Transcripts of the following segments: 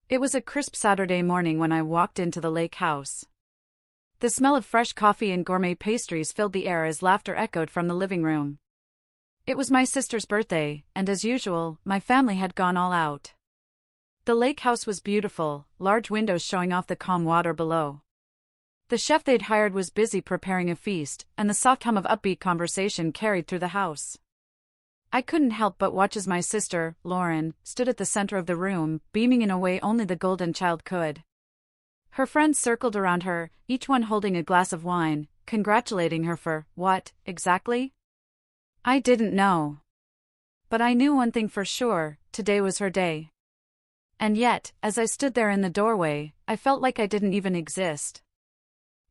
It was a crisp Saturday morning when I walked into the lake house. The smell of fresh coffee and gourmet pastries filled the air as laughter echoed from the living room. It was my sister's birthday, and as usual, my family had gone all out. The lake house was beautiful, large windows showing off the calm water below. The chef they'd hired was busy preparing a feast, and the soft hum of upbeat conversation carried through the house. I couldn't help but watch as my sister, Lauren, stood at the center of the room, beaming in a way only the golden child could. Her friends circled around her, each one holding a glass of wine, congratulating her for what, exactly? I didn't know. But I knew one thing for sure: today was her day. And yet, as I stood there in the doorway, I felt like I didn't even exist.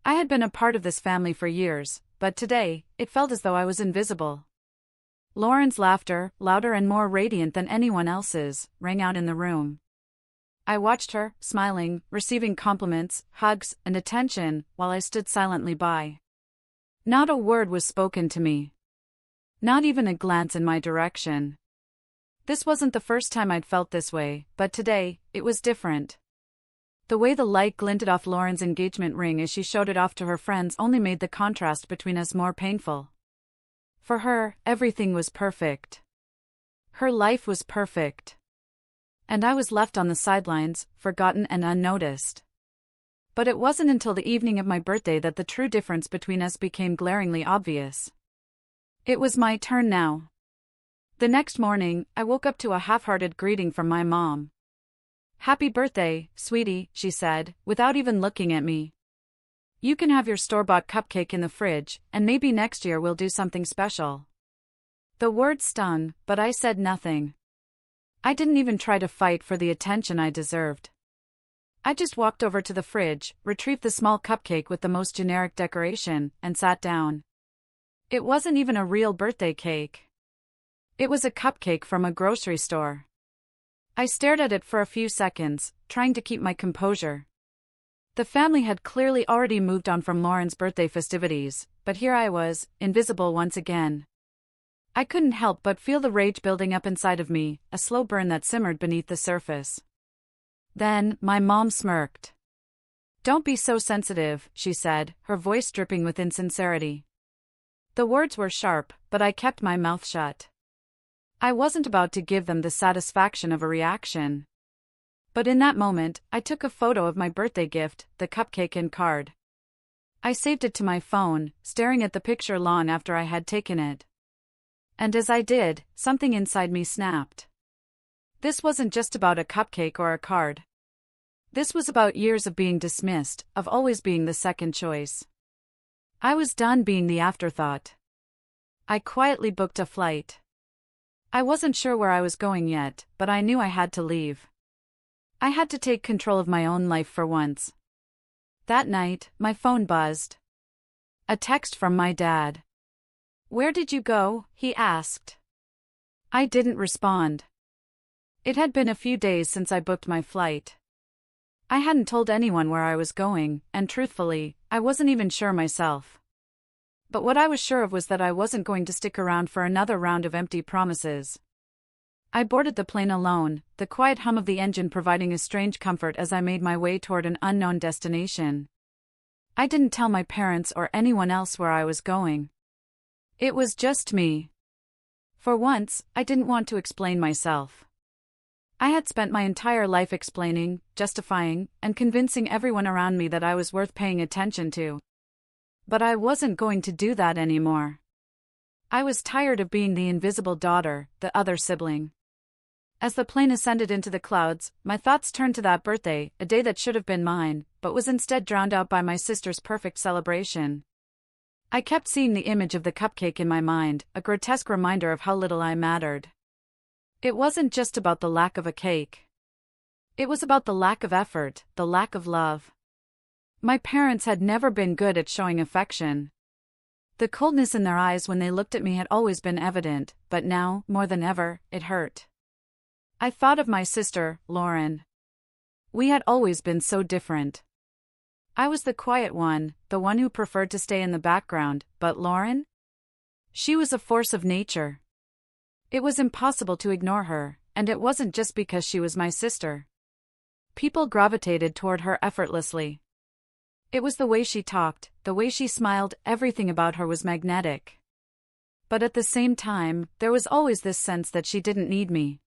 I had been a part of this family for years, but today, it felt as though I was invisible. Lauren's laughter, louder and more radiant than anyone else's, rang out in the room. I watched her, smiling, receiving compliments, hugs, and attention, while I stood silently by. Not a word was spoken to me. Not even a glance in my direction. This wasn't the first time I'd felt this way, but today, it was different. The way the light glinted off Lauren's engagement ring as she showed it off to her friends only made the contrast between us more painful. For her, everything was perfect. Her life was perfect. And I was left on the sidelines, forgotten and unnoticed. But it wasn't until the evening of my birthday that the true difference between us became glaringly obvious. It was my turn now. The next morning, I woke up to a half-hearted greeting from my mom. "Happy birthday, sweetie," she said, without even looking at me. "You can have your store-bought cupcake in the fridge, and maybe next year we'll do something special." The words stung, but I said nothing. I didn't even try to fight for the attention I deserved. I just walked over to the fridge, retrieved the small cupcake with the most generic decoration, and sat down. It wasn't even a real birthday cake. It was a cupcake from a grocery store. I stared at it for a few seconds, trying to keep my composure. The family had clearly already moved on from Lauren's birthday festivities, but here I was, invisible once again. I couldn't help but feel the rage building up inside of me, a slow burn that simmered beneath the surface. Then, my mom smirked. "Don't be so sensitive," she said, her voice dripping with insincerity. The words were sharp, but I kept my mouth shut. I wasn't about to give them the satisfaction of a reaction. But in that moment, I took a photo of my birthday gift, the cupcake and card. I saved it to my phone, staring at the picture long after I had taken it. And as I did, something inside me snapped. This wasn't just about a cupcake or a card. This was about years of being dismissed, of always being the second choice. I was done being the afterthought. I quietly booked a flight. I wasn't sure where I was going yet, but I knew I had to leave. I had to take control of my own life for once. That night, my phone buzzed. A text from my dad. "Where did you go?" he asked. I didn't respond. It had been a few days since I booked my flight. I hadn't told anyone where I was going, and truthfully, I wasn't even sure myself. But what I was sure of was that I wasn't going to stick around for another round of empty promises. I boarded the plane alone, the quiet hum of the engine providing a strange comfort as I made my way toward an unknown destination. I didn't tell my parents or anyone else where I was going. It was just me. For once, I didn't want to explain myself. I had spent my entire life explaining, justifying, and convincing everyone around me that I was worth paying attention to. But I wasn't going to do that anymore. I was tired of being the invisible daughter, the other sibling. As the plane ascended into the clouds, my thoughts turned to that birthday, a day that should have been mine, but was instead drowned out by my sister's perfect celebration. I kept seeing the image of the cupcake in my mind, a grotesque reminder of how little I mattered. It wasn't just about the lack of a cake. It was about the lack of effort, the lack of love. My parents had never been good at showing affection. The coldness in their eyes when they looked at me had always been evident, but now, more than ever, it hurt. I thought of my sister, Lauren. We had always been so different. I was the quiet one, the one who preferred to stay in the background, but Lauren? She was a force of nature. It was impossible to ignore her, and it wasn't just because she was my sister. People gravitated toward her effortlessly. It was the way she talked, the way she smiled, everything about her was magnetic. But at the same time, there was always this sense that she didn't need me.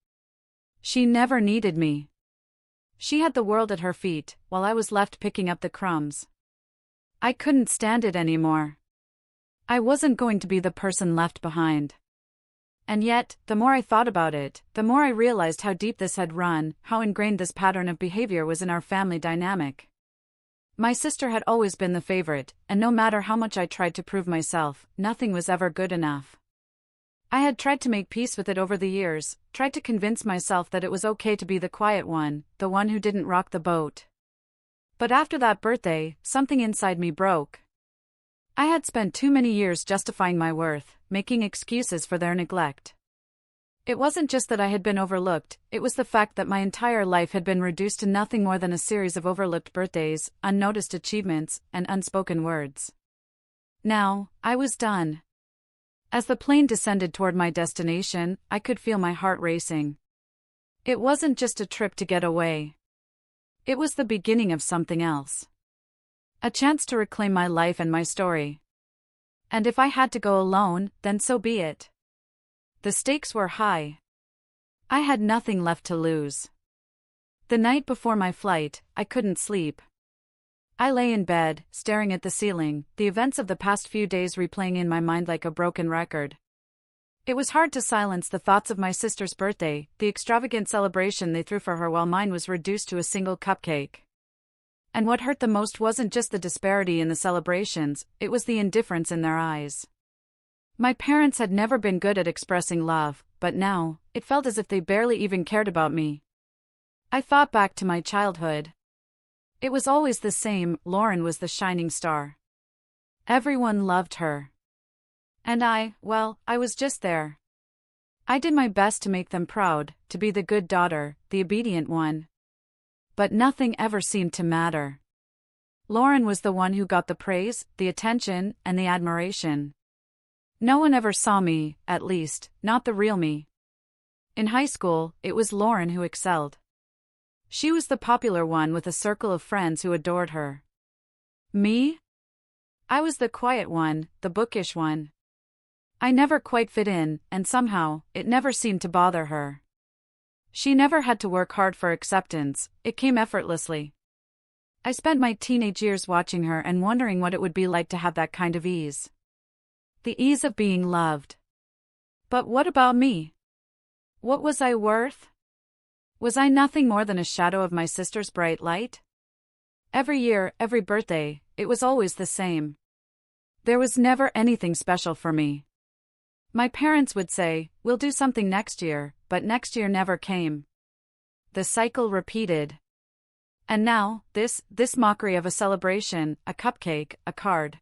She never needed me. She had the world at her feet, while I was left picking up the crumbs. I couldn't stand it anymore. I wasn't going to be the person left behind. And yet, the more I thought about it, the more I realized how deep this had run, how ingrained this pattern of behavior was in our family dynamic. My sister had always been the favorite, and no matter how much I tried to prove myself, nothing was ever good enough. I had tried to make peace with it over the years, tried to convince myself that it was okay to be the quiet one, the one who didn't rock the boat. But after that birthday, something inside me broke. I had spent too many years justifying my worth, making excuses for their neglect. It wasn't just that I had been overlooked, it was the fact that my entire life had been reduced to nothing more than a series of overlooked birthdays, unnoticed achievements, and unspoken words. Now, I was done. As the plane descended toward my destination, I could feel my heart racing. It wasn't just a trip to get away. It was the beginning of something else. A chance to reclaim my life and my story. And if I had to go alone, then so be it. The stakes were high. I had nothing left to lose. The night before my flight, I couldn't sleep. I lay in bed, staring at the ceiling, the events of the past few days replaying in my mind like a broken record. It was hard to silence the thoughts of my sister's birthday, the extravagant celebration they threw for her while mine was reduced to a single cupcake. And what hurt the most wasn't just the disparity in the celebrations, it was the indifference in their eyes. My parents had never been good at expressing love, but now, it felt as if they barely even cared about me. I thought back to my childhood. It was always the same, Lauren was the shining star. Everyone loved her. And I was just there. I did my best to make them proud, to be the good daughter, the obedient one. But nothing ever seemed to matter. Lauren was the one who got the praise, the attention, and the admiration. No one ever saw me, at least, not the real me. In high school, it was Lauren who excelled. She was the popular one with a circle of friends who adored her. Me? I was the quiet one, the bookish one. I never quite fit in, and somehow, it never seemed to bother her. She never had to work hard for acceptance, it came effortlessly. I spent my teenage years watching her and wondering what it would be like to have that kind of ease. The ease of being loved. But what about me? What was I worth? Was I nothing more than a shadow of my sister's bright light? Every year, every birthday, it was always the same. There was never anything special for me. My parents would say, "We'll do something next year," but next year never came. The cycle repeated. And now, this mockery of a celebration, a cupcake, a card.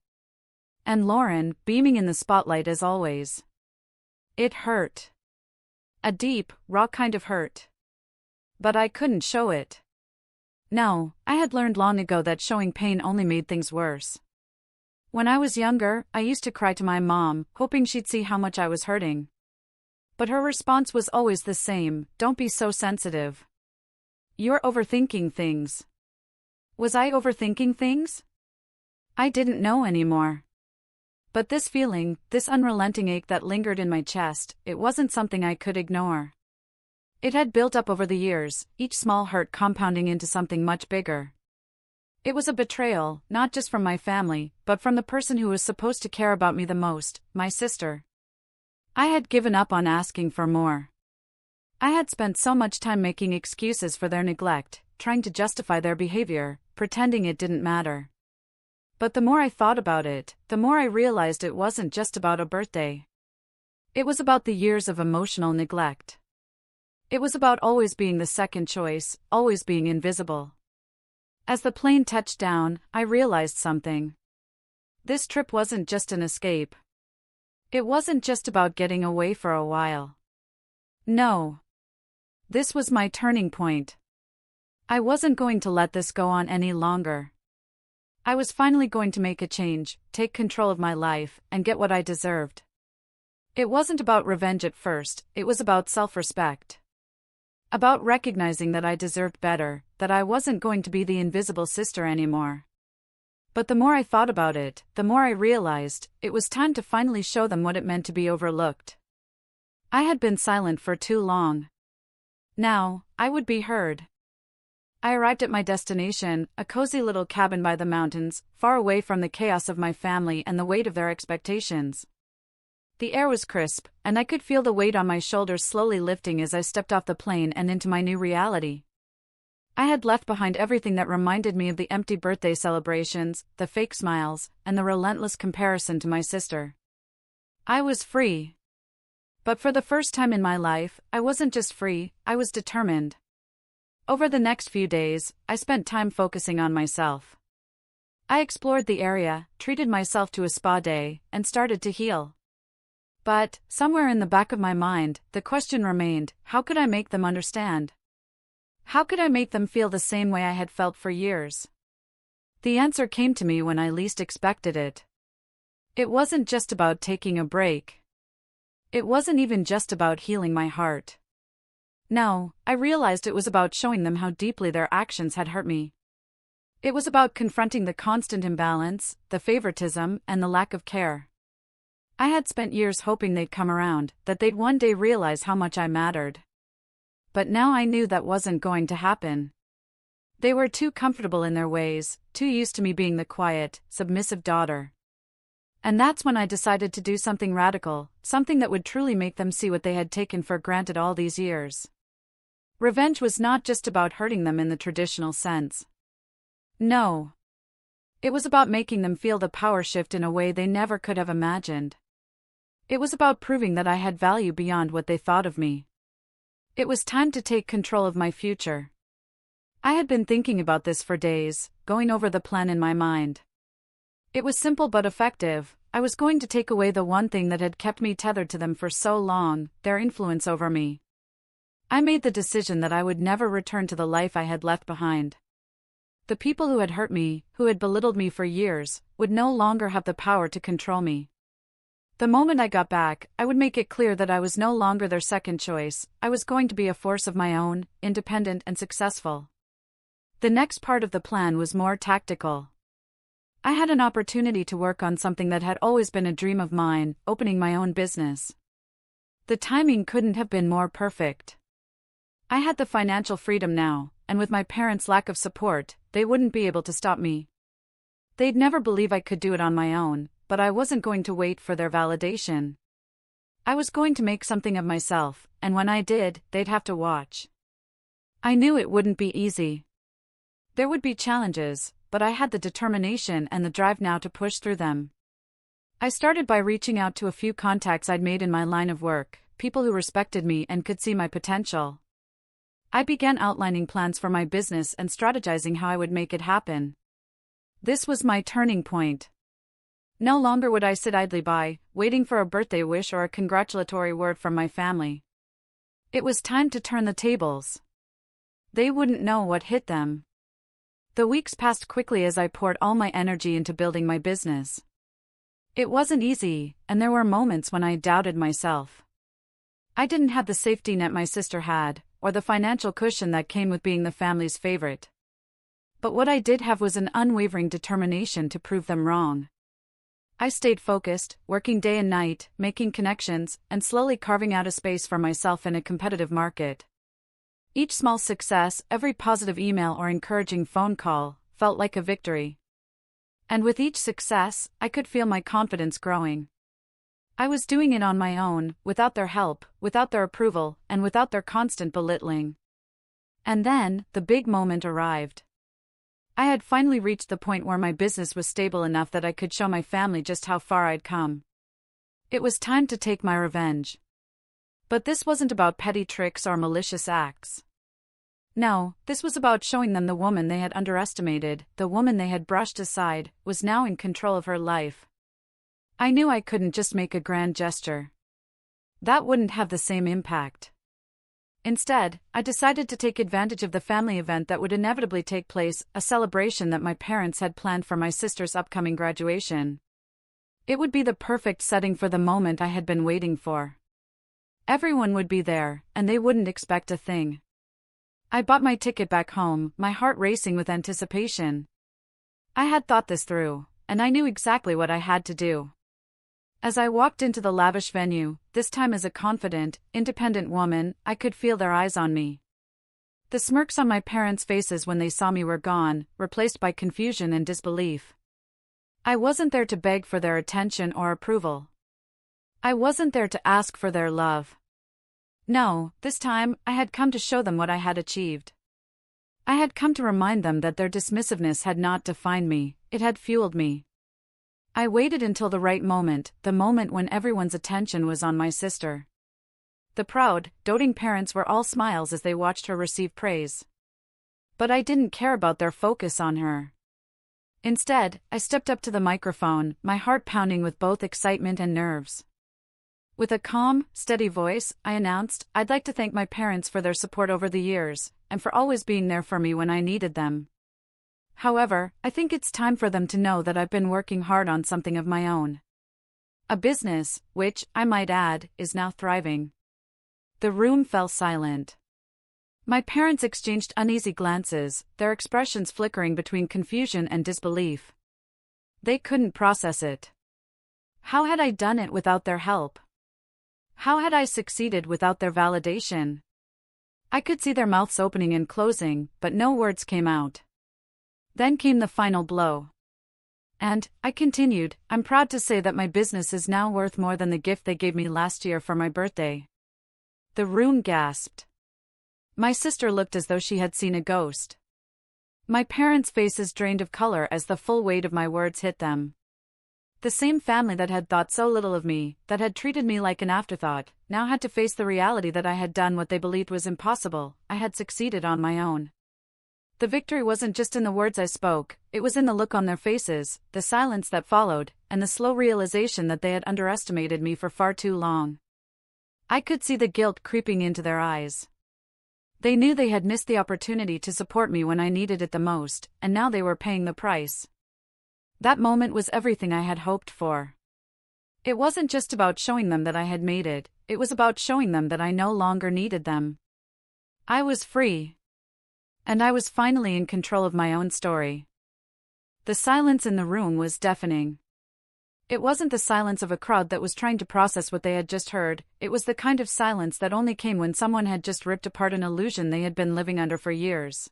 And Lauren, beaming in the spotlight as always. It hurt. A deep, raw kind of hurt. But I couldn't show it. No, I had learned long ago that showing pain only made things worse. When I was younger, I used to cry to my mom, hoping she'd see how much I was hurting. But her response was always the same, "Don't be so sensitive. You're overthinking things." Was I overthinking things? I didn't know anymore. But this feeling, this unrelenting ache that lingered in my chest, it wasn't something I could ignore. It had built up over the years, each small hurt compounding into something much bigger. It was a betrayal, not just from my family, but from the person who was supposed to care about me the most, my sister. I had given up on asking for more. I had spent so much time making excuses for their neglect, trying to justify their behavior, pretending it didn't matter. But the more I thought about it, the more I realized it wasn't just about a birthday. It was about the years of emotional neglect. It was about always being the second choice, always being invisible. As the plane touched down, I realized something. This trip wasn't just an escape. It wasn't just about getting away for a while. No. This was my turning point. I wasn't going to let this go on any longer. I was finally going to make a change, take control of my life, and get what I deserved. It wasn't about revenge at first, it was about self-respect. About recognizing that I deserved better, that I wasn't going to be the invisible sister anymore. But the more I thought about it, the more I realized it was time to finally show them what it meant to be overlooked. I had been silent for too long. Now, I would be heard. I arrived at my destination, a cozy little cabin by the mountains, far away from the chaos of my family and the weight of their expectations. The air was crisp, and I could feel the weight on my shoulders slowly lifting as I stepped off the plane and into my new reality. I had left behind everything that reminded me of the empty birthday celebrations, the fake smiles, and the relentless comparison to my sister. I was free. But for the first time in my life, I wasn't just free, I was determined. Over the next few days, I spent time focusing on myself. I explored the area, treated myself to a spa day, and started to heal. But, somewhere in the back of my mind, the question remained, how could I make them understand? How could I make them feel the same way I had felt for years? The answer came to me when I least expected it. It wasn't just about taking a break. It wasn't even just about healing my heart. No, I realized it was about showing them how deeply their actions had hurt me. It was about confronting the constant imbalance, the favoritism, and the lack of care. I had spent years hoping they'd come around, that they'd one day realize how much I mattered. But now I knew that wasn't going to happen. They were too comfortable in their ways, too used to me being the quiet, submissive daughter. And that's when I decided to do something radical, something that would truly make them see what they had taken for granted all these years. Revenge was not just about hurting them in the traditional sense. No. It was about making them feel the power shift in a way they never could have imagined. It was about proving that I had value beyond what they thought of me. It was time to take control of my future. I had been thinking about this for days, going over the plan in my mind. It was simple but effective. I was going to take away the one thing that had kept me tethered to them for so long, their influence over me. I made the decision that I would never return to the life I had left behind. The people who had hurt me, who had belittled me for years, would no longer have the power to control me. The moment I got back, I would make it clear that I was no longer their second choice. I was going to be a force of my own, independent and successful. The next part of the plan was more tactical. I had an opportunity to work on something that had always been a dream of mine, opening my own business. The timing couldn't have been more perfect. I had the financial freedom now, and with my parents' lack of support, they wouldn't be able to stop me. They'd never believe I could do it on my own, but I wasn't going to wait for their validation. I was going to make something of myself, and when I did, they'd have to watch. I knew it wouldn't be easy. There would be challenges, but I had the determination and the drive now to push through them. I started by reaching out to a few contacts I'd made in my line of work, people who respected me and could see my potential. I began outlining plans for my business and strategizing how I would make it happen. This was my turning point. No longer would I sit idly by, waiting for a birthday wish or a congratulatory word from my family. It was time to turn the tables. They wouldn't know what hit them. The weeks passed quickly as I poured all my energy into building my business. It wasn't easy, and there were moments when I doubted myself. I didn't have the safety net my sister had, or the financial cushion that came with being the family's favorite. But what I did have was an unwavering determination to prove them wrong. I stayed focused, working day and night, making connections, and slowly carving out a space for myself in a competitive market. Each small success, every positive email or encouraging phone call, felt like a victory. And with each success, I could feel my confidence growing. I was doing it on my own, without their help, without their approval, and without their constant belittling. And then, the big moment arrived. I had finally reached the point where my business was stable enough that I could show my family just how far I'd come. It was time to take my revenge. But this wasn't about petty tricks or malicious acts. No, this was about showing them the woman they had underestimated, the woman they had brushed aside, was now in control of her life. I knew I couldn't just make a grand gesture. That wouldn't have the same impact. Instead, I decided to take advantage of the family event that would inevitably take place, a celebration that my parents had planned for my sister's upcoming graduation. It would be the perfect setting for the moment I had been waiting for. Everyone would be there, and they wouldn't expect a thing. I bought my ticket back home, my heart racing with anticipation. I had thought this through, and I knew exactly what I had to do. As I walked into the lavish venue, this time as a confident, independent woman, I could feel their eyes on me. The smirks on my parents' faces when they saw me were gone, replaced by confusion and disbelief. I wasn't there to beg for their attention or approval. I wasn't there to ask for their love. No, this time, I had come to show them what I had achieved. I had come to remind them that their dismissiveness had not defined me, it had fueled me. I waited until the right moment, the moment when everyone's attention was on my sister. The proud, doting parents were all smiles as they watched her receive praise. But I didn't care about their focus on her. Instead, I stepped up to the microphone, my heart pounding with both excitement and nerves. With a calm, steady voice, I announced, "I'd like to thank my parents for their support over the years, and for always being there for me when I needed them. However, I think it's time for them to know that I've been working hard on something of my own. A business, which, I might add, is now thriving." The room fell silent. My parents exchanged uneasy glances, their expressions flickering between confusion and disbelief. They couldn't process it. How had I done it without their help? How had I succeeded without their validation? I could see their mouths opening and closing, but no words came out. Then came the final blow. "And," I continued, "I'm proud to say that my business is now worth more than the gift they gave me last year for my birthday." The room gasped. My sister looked as though she had seen a ghost. My parents' faces drained of color as the full weight of my words hit them. The same family that had thought so little of me, that had treated me like an afterthought, now had to face the reality that I had done what they believed was impossible. I had succeeded on my own. The victory wasn't just in the words I spoke, it was in the look on their faces, the silence that followed, and the slow realization that they had underestimated me for far too long. I could see the guilt creeping into their eyes. They knew they had missed the opportunity to support me when I needed it the most, and now they were paying the price. That moment was everything I had hoped for. It wasn't just about showing them that I had made it, it was about showing them that I no longer needed them. I was free. And I was finally in control of my own story. The silence in the room was deafening. It wasn't the silence of a crowd that was trying to process what they had just heard, it was the kind of silence that only came when someone had just ripped apart an illusion they had been living under for years.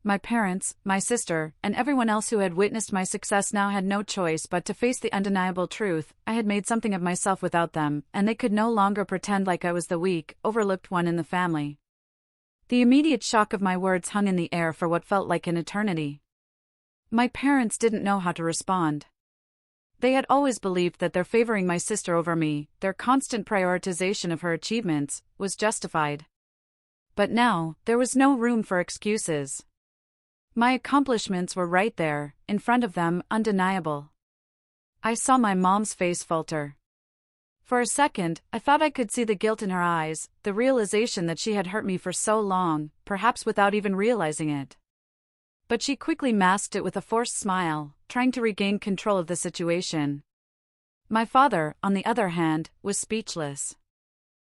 My parents, my sister, and everyone else who had witnessed my success now had no choice but to face the undeniable truth. I had made something of myself without them, and they could no longer pretend like I was the weak, overlooked one in the family. The immediate shock of my words hung in the air for what felt like an eternity. My parents didn't know how to respond. They had always believed that their favoring my sister over me, their constant prioritization of her achievements, was justified. But now, there was no room for excuses. My accomplishments were right there, in front of them, undeniable. I saw my mom's face falter. For a second, I thought I could see the guilt in her eyes, the realization that she had hurt me for so long, perhaps without even realizing it. But she quickly masked it with a forced smile, trying to regain control of the situation. My father, on the other hand, was speechless.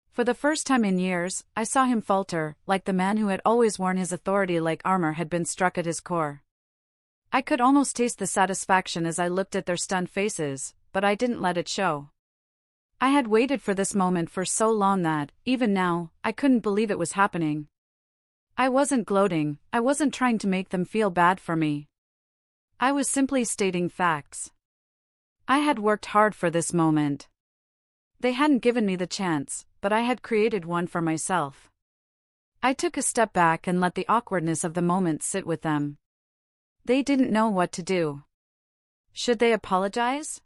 For the first time in years, I saw him falter, like the man who had always worn his authority like armor had been struck at his core. I could almost taste the satisfaction as I looked at their stunned faces, but I didn't let it show. I had waited for this moment for so long that, even now, I couldn't believe it was happening. I wasn't gloating, I wasn't trying to make them feel bad for me. I was simply stating facts. I had worked hard for this moment. They hadn't given me the chance, but I had created one for myself. I took a step back and let the awkwardness of the moment sit with them. They didn't know what to do. Should they apologize?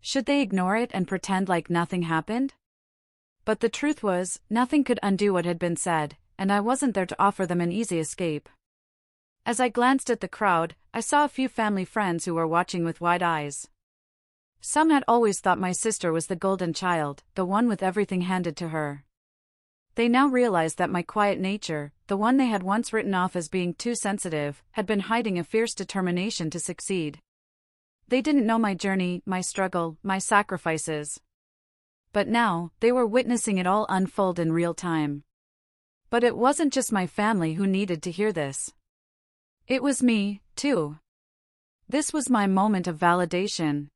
Should they ignore it and pretend like nothing happened? But the truth was, nothing could undo what had been said, and I wasn't there to offer them an easy escape. As I glanced at the crowd, I saw a few family friends who were watching with wide eyes. Some had always thought my sister was the golden child, the one with everything handed to her. They now realized that my quiet nature, the one they had once written off as being too sensitive, had been hiding a fierce determination to succeed. They didn't know my journey, my struggle, my sacrifices. But now, they were witnessing it all unfold in real time. But it wasn't just my family who needed to hear this. It was me, too. This was my moment of validation.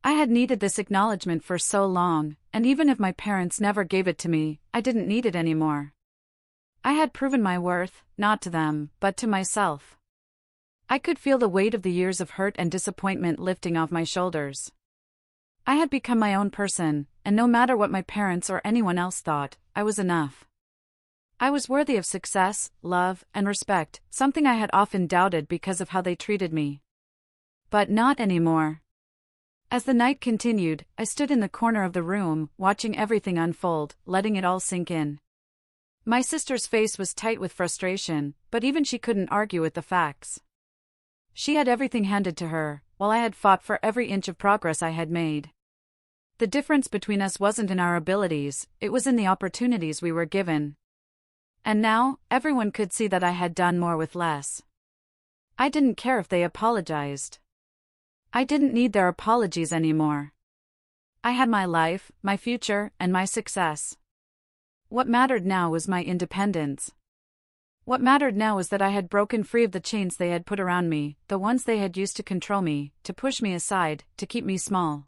I had needed this acknowledgement for so long, and even if my parents never gave it to me, I didn't need it anymore. I had proven my worth, not to them, but to myself. I could feel the weight of the years of hurt and disappointment lifting off my shoulders. I had become my own person, and no matter what my parents or anyone else thought, I was enough. I was worthy of success, love, and respect, something I had often doubted because of how they treated me. But not anymore. As the night continued, I stood in the corner of the room, watching everything unfold, letting it all sink in. My sister's face was tight with frustration, but even she couldn't argue with the facts. She had everything handed to her, while I had fought for every inch of progress I had made. The difference between us wasn't in our abilities, it was in the opportunities we were given. And now, everyone could see that I had done more with less. I didn't care if they apologized. I didn't need their apologies anymore. I had my life, my future, and my success. What mattered now was my independence. What mattered now was that I had broken free of the chains they had put around me, the ones they had used to control me, to push me aside, to keep me small.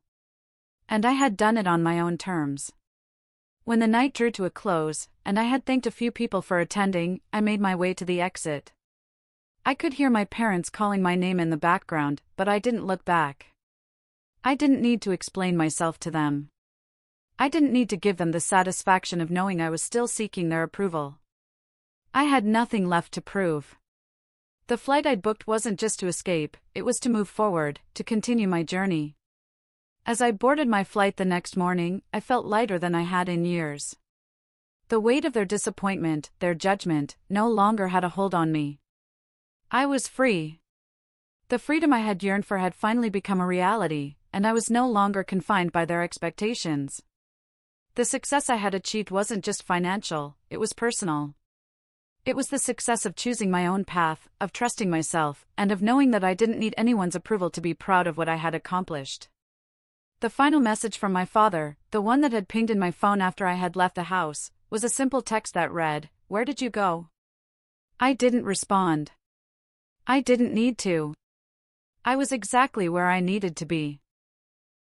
And I had done it on my own terms. When the night drew to a close, and I had thanked a few people for attending, I made my way to the exit. I could hear my parents calling my name in the background, but I didn't look back. I didn't need to explain myself to them. I didn't need to give them the satisfaction of knowing I was still seeking their approval. I had nothing left to prove. The flight I'd booked wasn't just to escape, it was to move forward, to continue my journey. As I boarded my flight the next morning, I felt lighter than I had in years. The weight of their disappointment, their judgment, no longer had a hold on me. I was free. The freedom I had yearned for had finally become a reality, and I was no longer confined by their expectations. The success I had achieved wasn't just financial, it was personal. It was the success of choosing my own path, of trusting myself, and of knowing that I didn't need anyone's approval to be proud of what I had accomplished. The final message from my father, the one that had pinged in my phone after I had left the house, was a simple text that read, "Where did you go?" I didn't respond. I didn't need to. I was exactly where I needed to be.